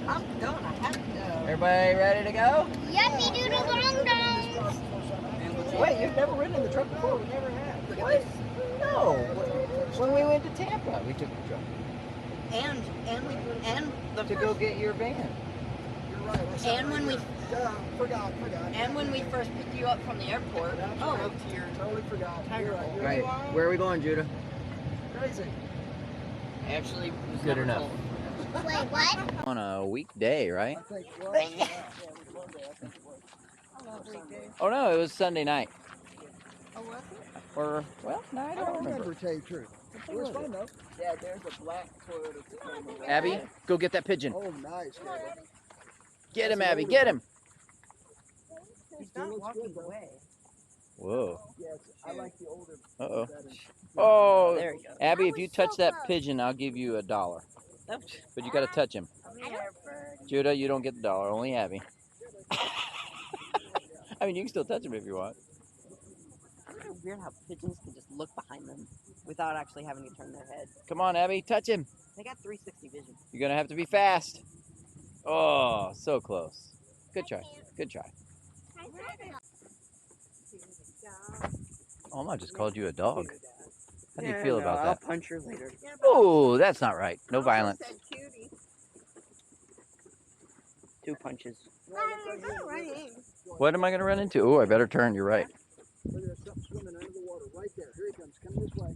I'm gonna have to go. Everybody ready to go? Yuppie doodle dong dong. Wait, you've never ridden in the truck before? We never have. What? No. When we went to Tampa, we took the truck. And To go get your van. You're right. And when we forgot. And when we first picked you up from the airport, Totally forgot. You're right. Right. Where are we going, Judah? Crazy. actually was Good never enough. told. Wait, what? On a weekday, right? I think Oh no, it was Sunday night. Oh, was it? Or, well, no, I don't remember. to tell you the truth. It was fun though. Yeah, there's a black Toyota Tacoma. Abby, go get that pigeon. Oh, nice. Get him, Abby, get him. He's not walking away. Whoa. Yes, I like the older. Uh-oh. Oh, There you go. Abby, if you touch that pigeon, I'll give you $1. But you got to touch him. Judah, you don't get the $1, only Abby. I mean, you can still touch him if you want. It's weird how pigeons can just look behind them without actually having to turn their head. Come on, Abby, touch him. They got 360 vision. You're going to have to be fast. Oh, so close. Good try. Good try. Oma just called you a dog. How do you feel about I'll that? punch her later. Oh, that's not right. No violence. 2 punches. What am I going to run into? Oh, I better turn. You're right. Look at something swimming under the water right there. Here he comes. Coming this way.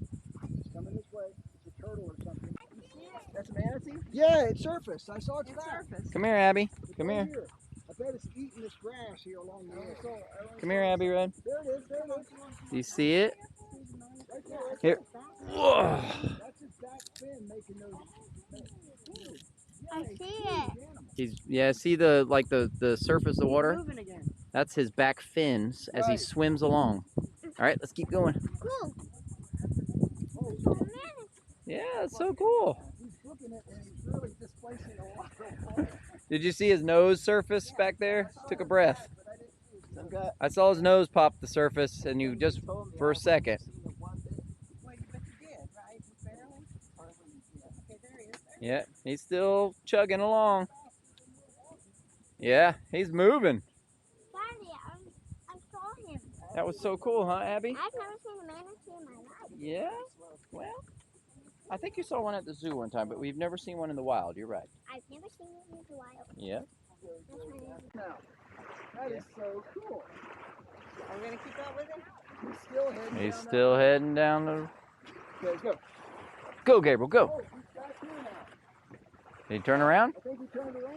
He's coming this way. It's a turtle or something. That's a manatee? Yeah, it surfaced. I saw it back. Come here, Abby. It's Come right here. I bet it's eating this grass here along the edge. Come here, Abby Red. There it is. There it is. Do you see it? Right there. Right Here. Whoa. That's his back fin making those. I see it. Yeah, see the surface of the water? Moving again. That's his back fins as he Right. swims along. All right, let's keep going. Cool. Yeah, it's so cool. He's looking at and he's really displacing a water. Did you see his nose surface back there? Took a breath. Some guy. I saw his nose pop the surface, and you just for a second. Yeah, he's still chugging along. Yeah, he's moving. Daddy, I saw him. That was so cool, huh, Abby? I've never seen a manatee in my life. Yeah? Well, I think you saw one at the zoo one time, but we've never seen one in the wild. You're right. I've never seen it in the wild. Yeah. That's my name. Now, that is so cool. I'm going to keep up with him. He's still heading He's down still heading down the... that. Okay, go. Go, Gabriel, go. Oh, he's back here now. Did he turn around? I think he turned around.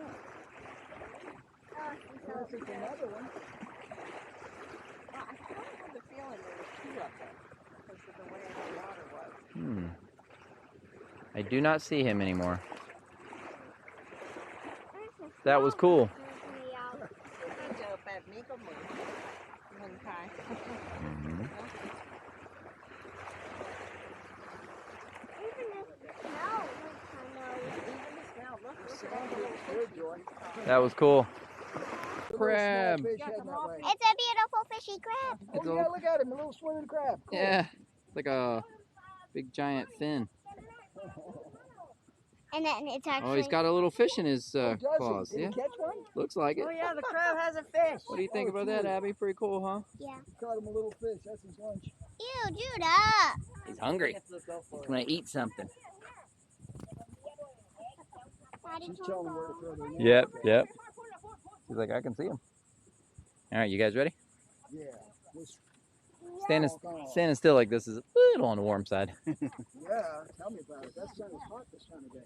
Unless it's another one. I kind of had the feeling there was 2 up there because of the way the water was. Hmm. I do not see him anymore. That was cool. Mhm. That was cool. Crab. Fish heading that way. It's a beautiful fishy crab. It's Oh a- yeah, look at him, a little swimming crab. Cool. Yeah, it's like a big giant fin. And then it's actually. Oh, he's got a little fish in his Oh, does he? claws. Did Yeah, he catch one? looks like it. Oh, yeah, the crab has a fish. What do you think Oh, about that, cute. Abby? Pretty cool, huh? Yeah. Caught him a little fish. That's his lunch. Ew, Judah. He's hungry. He's gonna eat something. Daddy, She's can telling him we where to go? throw their net. Yep, yep. He's like, I can see him. All right, you guys ready? Yeah. This, Standing still like this is a little on the warm side. yeah, tell me about it. That sun is hot this time of day.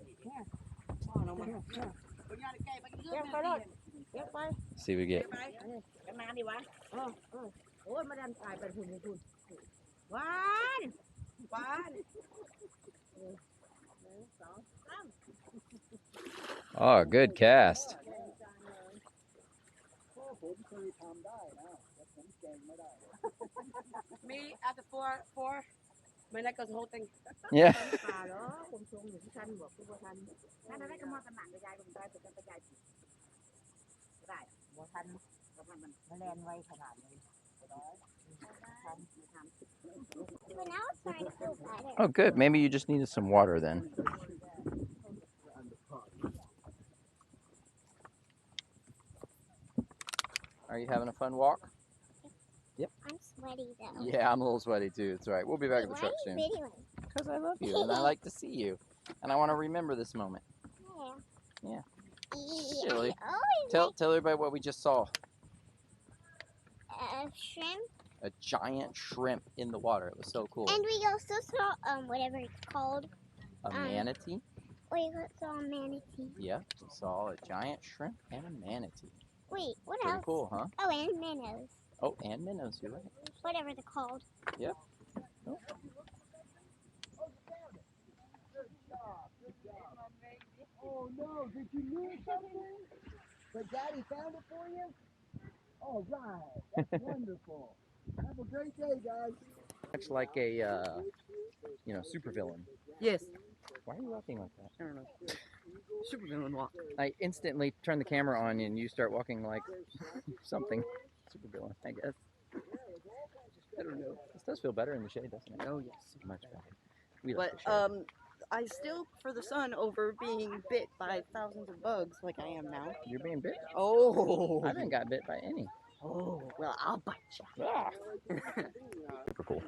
See what we get. Oh, good cast. Me at the four. My neck goes the whole thing. Yeah. But now it's starting to feel better. Oh, good. Maybe you just needed some water then. Are you having a fun walk? I'm sweaty though. Yeah, I'm a little sweaty too. It's all right. We'll be back at the Why truck are soon. you videoing? Because I love you and I like to see you. And I want to remember this moment. Yeah. Silly. Oh, Tell everybody what we just saw. shrimp. A giant shrimp in the water. It was so cool. And we also saw whatever it's called. A manatee? We saw a manatee. Yeah, we saw a giant shrimp and a manatee. Wait, what Pretty else? cool, huh? Oh, and minnows. Oh, and minnows, you're right. Whatever they're called. Yep. Oh. Oh no, did you lose something? But Daddy found it for you? All right, that's wonderful. Have a great day, guys. Much like a, supervillain. Yes. Why are you walking like that? I don't know. Supervillain walk. I instantly turn the camera on and you start walking like something. Supervillain, I guess. I don't know. This does feel better in the shade, doesn't it? Oh yes. Much better. We like But the shade. I still prefer the sun over being bit by thousands of bugs like I am now. You're being bit? Oh. I haven't got bit by any. Oh. Well, I'll bite you. Ah. Super cool.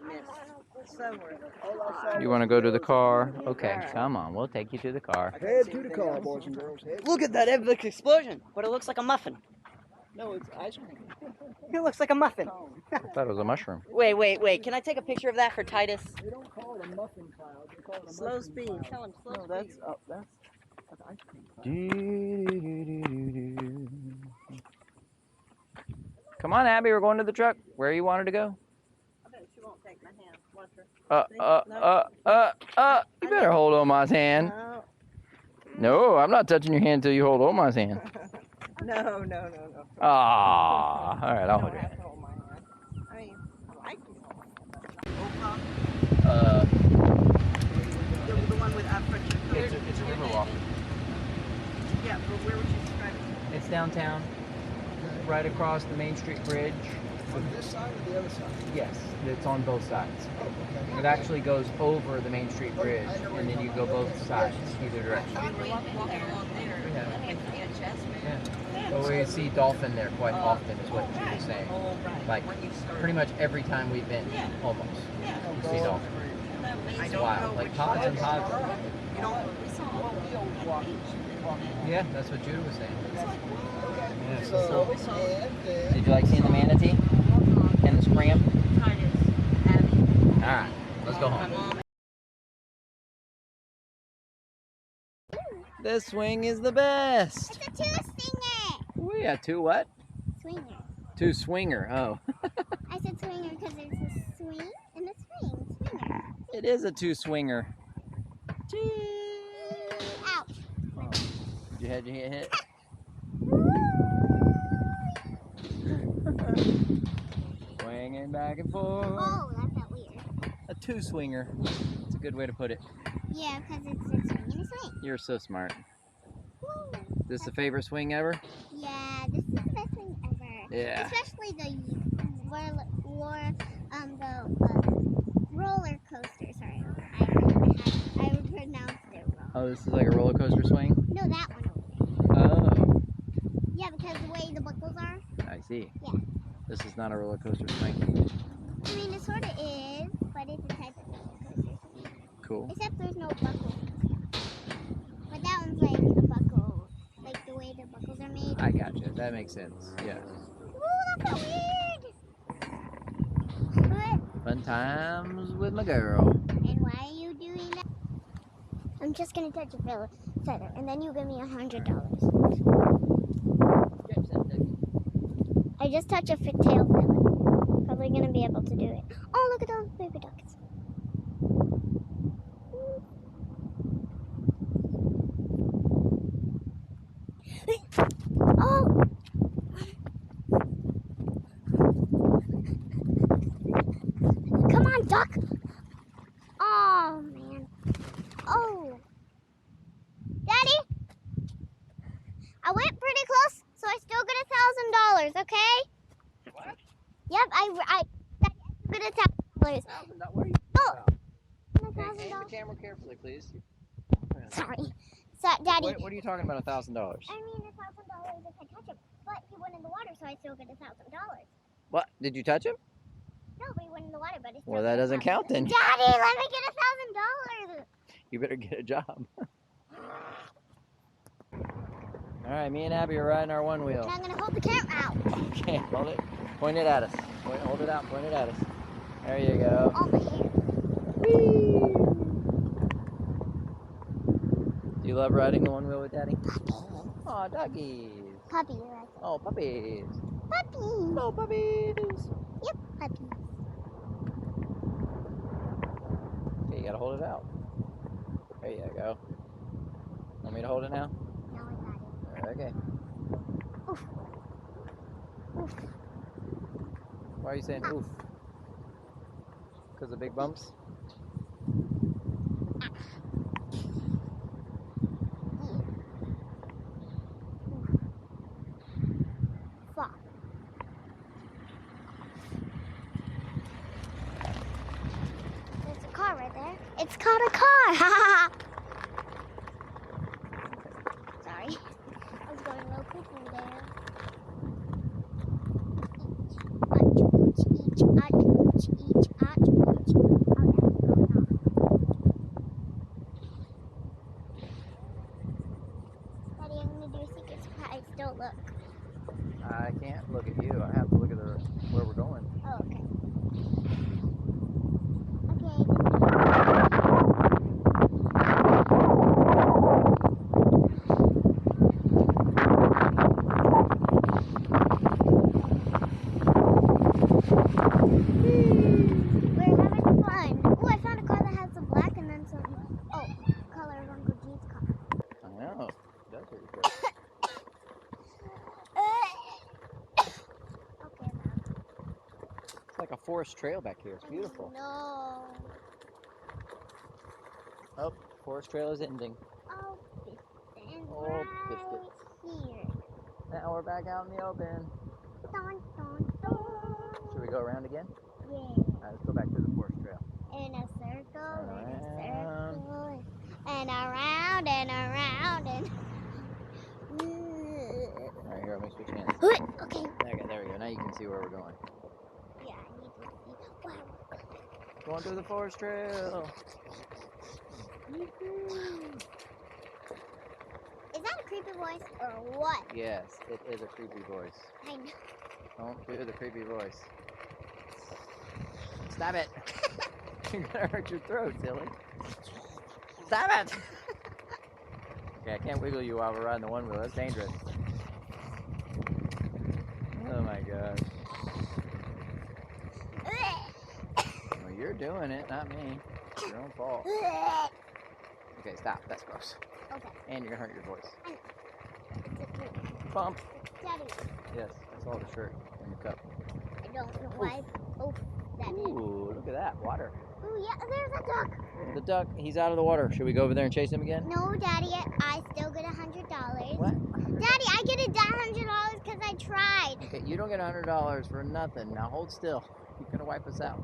So worth You want to go to the car? Okay, come on. We'll take you to the car. Head to the car, boys and girls. Head. Look at that epic explosion, but it looks like a muffin. No, it's ice cream. It looks like a muffin. I thought it was a mushroom. Wait. Can I take a picture of that for Titus? They don't call it a muffin cloud. They call it a Slow mushroom speed. cloud. Tell him slow No, speed. that's ice cream cloud. Come on, Abby. We're going to the truck. Where you wanted to go? I bet she won't take my hand. Watch her. You better hold Oma's hand. No, I'm not touching your hand until you hold Oma's hand. No. Ah, all right, I'll hold your hand. I mean, I like you. The one with French. It's a river walk. Yeah, but where would you describe it? It's downtown, right across the Main Street Bridge. On this side or the other side? Yes, it's on both sides. Oh, okay. It actually goes over the Main Street Bridge, and then you go both sides, either direction. Walking along there. Yeah. But we see dolphin there quite often, is what you were saying. Like, pretty much every time we've been, almost, we see dolphin. It's wild, like pods and pods. Yeah, that's what Judah was saying. Yeah. So, Did you like seeing the manatee and the scram? Alright, let's go home. This swing is the best. It's a two-swinger. We got two what? Swinger. Two swinger, oh. I said swinger because it's a swing and a swing. Swinger. It is a two swinger. Ouch. Did you get hit? Swinging back and forth. Oh, that felt weird. A two swinger. It's a good way to put it. Yeah, because it's a swing and a swing. You're so smart. Woo. This the favorite swing ever? Yeah, this is the best swing ever. Yeah. Especially the roller coaster. Sorry, I pronounced it wrong. Oh, this is like a roller coaster swing? No, that one over there. Oh, Yeah, because the way the buckles are. I see. Yeah. This is not a roller coaster swing. I mean, it sort of is, but it's a type of roller coaster swing. Cool. Except there's no buckles. But that one's like a buckle, like the way the buckles are made. I gotcha. That makes sense. Yeah. Ooh, that felt weird. But, Fun times with my girl. and why are you doing that? I'm just gonna touch a feather, and then you give me $100. I just touch a tail feather. Probably gonna be able to do it. Oh, look at those baby ducks. Oh! Come on, duck! Oh, man. Oh. Daddy? I went pretty close, so I still get $1,000, okay? What? Yep, I get $1,000. Oh! Hey, aim $1,000. the camera carefully, please. Sorry. So, Daddy. What are you talking about, $1,000? I mean $1,000 if I touch it. But he went in the water, so I still get $1,000. What? Did you touch him? No, but he went in the water, but it's still Well, that get doesn't count then. Daddy, let me get $1,000. You better get a job. All right, me and Abby are riding our one wheel. And I'm gonna hold the camera out. Okay, hold it. Point it at us. Hold it out and point it at us. There you go. All my hair. Whee! Do you love riding the one wheel with Daddy? Oh, doggies. Puppy, right? Oh, puppies. Puppy. Oh, puppies. Yep, puppy. Okay, you gotta hold it out. There you go. Want me to hold it now? No, I got it. Okay. Oof. Oof. Why are you saying oof? Because of big bumps? Fuck. There's a car right there. It's called a car. Sorry. I was going a little cuckoo there. Each, oh yeah, Daddy, I'm gonna do a secret surprise. Don't look. I can't look at you. I have to look at where we're going. Oh, okay. We're having fun. Oh, I found a car that has some black and then some, color of Uncle G's car. I know. That's pretty good. Okay, Mom. It's like a forest trail back here. It's beautiful. No. Oh, forest trail is ending. Oh, biscuits. Oh, Right biscuits. here. Now we're back out in the open. Dun, dun, dun. Should we go around again? Yeah. All right, let's go back to the forest trail. In a circle, in a Around. circle, and around and around and. All right, here, let me switch hands. Okay. There we go. Now you can see where we're going. Yeah, I need to see. Wow. Going through the forest trail. Is that a creepy voice or what? Yes, it is a creepy voice. I know. Don't do the creepy voice. Stop it. You're gonna hurt your throat, silly. Stop it. Okay, I can't wiggle you while we're riding the one wheel. That's dangerous. Oh my gosh. Well, you're doing it, not me. It's your own fault. Okay, stop. That's gross. Okay. And you're gonna hurt your voice. It's Bump. Daddy, Yes, I saw the shirt in the cup. I don't know why. Oh, that did. Ooh, look at that. Water. Oh, yeah, there's a duck. The duck, he's out of the water. Should we go over there and chase him again? No, Daddy, I still get $100. What? Daddy, I get $100 because I tried. Okay, you don't get $100 for nothing. Now hold still. You're gonna wipe us out.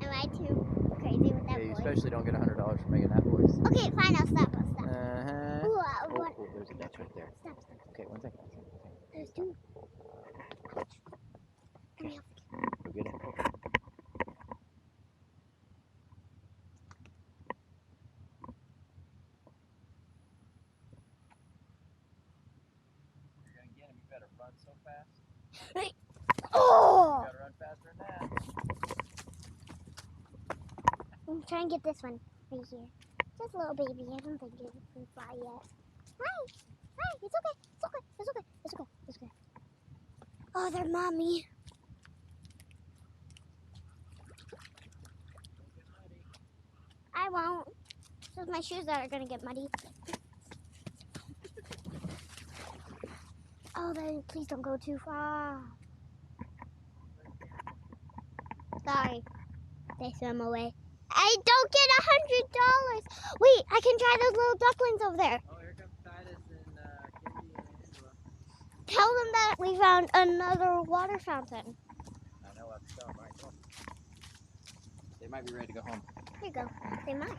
Am I too crazy with that Yeah, you voice? especially don't get $100 for making that voice. Okay, fine, I'll stop. Uh-huh. Ooh, Oh, what? there's a Dutch right there. Stop. Okay, one second. There's two. Come here. Go get it. Oh. You're gonna get him. You better run so fast. Oh! You gotta run faster than that. I'm trying to get this one right here. Just a little baby. I don't think it can fly yet. Hi. It's okay. Oh, they're mommy. I won't. It's just my shoes that are gonna get muddy. Oh, then please don't go too far. Sorry. They swim away. I don't get $100. Wait, I can try those little ducklings over there. Oh, here comes Titus and Kimby and Angela. Tell them that we found another water fountain. I know, I'll tell them. All right, come on. They might be ready to go home. Here you go. They must.